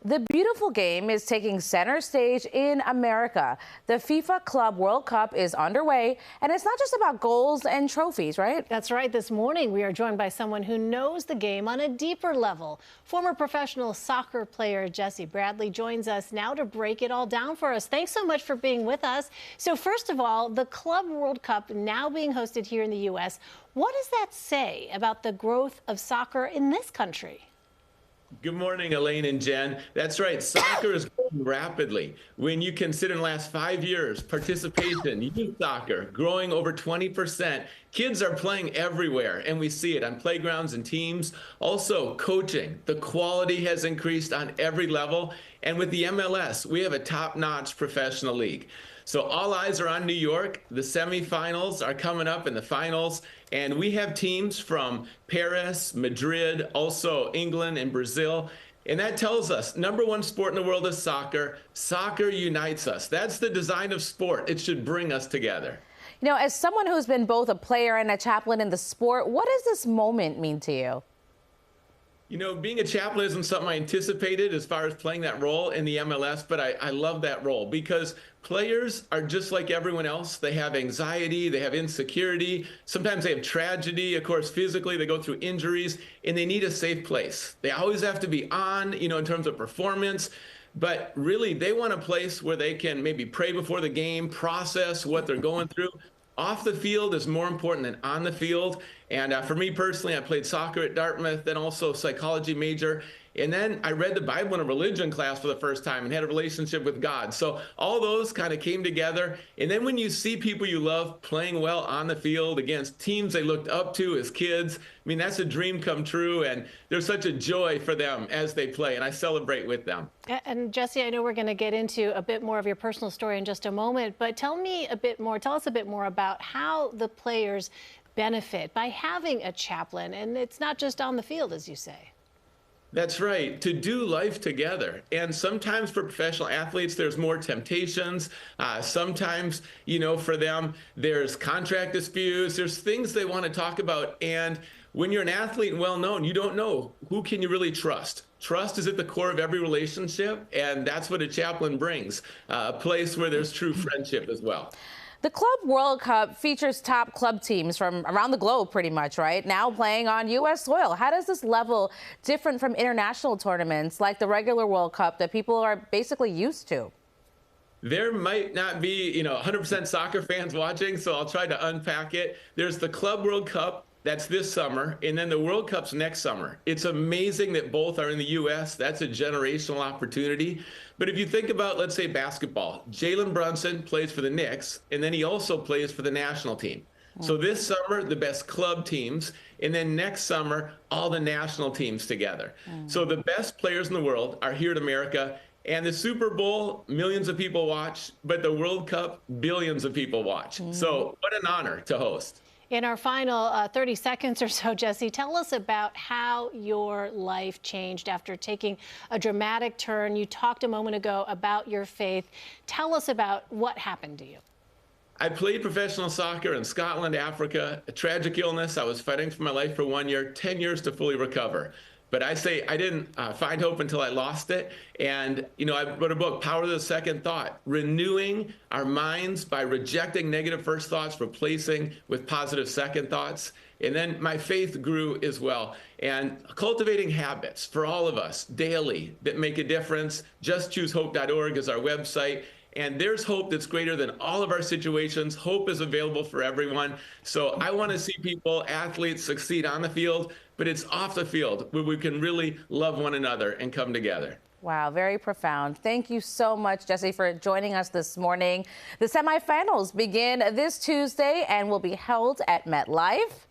The beautiful game is taking center stage in America. The FIFA Club World Cup is underway, and it's not just about goals and trophies, right? That's right. This morning, we are joined by someone who knows the game on a deeper level. Former professional soccer player Jesse Bradley joins us now to break it all down for us. Thanks so much for being with us. So first of all, the Club World Cup now being hosted here in the U.S. What does that say about the growth of soccer in this country? Good morning, Elaine and Jen. That's right. Soccer is growing rapidly. When you consider in the last 5 years, participation, youth soccer growing over 20%. Kids are playing everywhere, and we see it on playgrounds and teams. Also, coaching. The quality has increased on every level. And with the MLS, we have a top-notch professional league. So all eyes are on New York. The semifinals are coming up in the finals. And we have teams from Paris, Madrid, also England and Brazil. And that tells us #1 sport in the world is soccer. Soccer unites us. That's the design of sport. It should bring us together. You know, as someone who's been both a player and a chaplain in the sport, what does this moment mean to you? You know, being a chaplain isn't something I anticipated as far as playing that role in the MLS, but I love that role because players are just like everyone else. They have anxiety, they have insecurity, sometimes they have tragedy. Of course, physically, they go through injuries, and they need a safe place. They always have to be on, in terms of performance. But really, they want a place where they can maybe pray before the game, process what they're going through. Off the field is more important than on the field. And for me personally, I played soccer at Dartmouth, then also psychology major. And then I read the Bible in a religion class for the first time and had a relationship with God. So all those kind of came together. And then when you see people you love playing well on the field against teams they looked up to as kids, I mean, that's a dream come true. And there's such a joy for them as they play. And I celebrate with them. And Jesse, I know we're going to get into a bit more of your personal story in just a moment, but tell us a bit more about how the players benefit by having a chaplain. And it's not just on the field, as you say. That's right, to do life together. And sometimes for professional athletes, there's more temptations. Sometimes, for them, there's contract disputes. There's things they want to talk about. And when you're an athlete and well-known, you don't know who can you really trust. Trust is at the core of every relationship, and that's what a chaplain brings, a place where there's true friendship as well. The Club World Cup features top club teams from around the globe pretty much, right? Now playing on U.S. soil. How does this level different from international tournaments like the regular World Cup that people are basically used to? There might not be, 100% soccer fans watching, so I'll try to unpack it. There's the Club World Cup. That's this summer, and then the World Cup's next summer. It's amazing that both are in the U.S. That's a generational opportunity. But if you think about, let's say, basketball, Jalen Brunson plays for the Knicks, and then he also plays for the national team. So this summer, the best club teams, and then next summer, all the national teams together. So the best players in the world are here in America. And the Super Bowl, millions of people watch, but the World Cup, billions of people watch. So what an honor to host. In our final 30 seconds or so, Jesse, tell us about how your life changed after taking a dramatic turn. You talked a moment ago about your faith. Tell us about what happened to you. I played professional soccer in Scotland, Africa, a tragic illness. I was fighting for my life for 1 year, 10 years to fully recover. But I say I didn't find hope until I lost it. And, I wrote a book, Power of the Second Thought, renewing our minds by rejecting negative first thoughts, replacing with positive second thoughts. And then my faith grew as well. And cultivating habits for all of us daily that make a difference. JustChooseHope.org is our website. And there's hope that's greater than all of our situations. Hope is available for everyone. So I want to see people, athletes, succeed on the field, but it's off the field where we can really love one another and come together. Wow, very profound. Thank you so much, Jesse, for joining us this morning. The semifinals begin this Tuesday and will be held at MetLife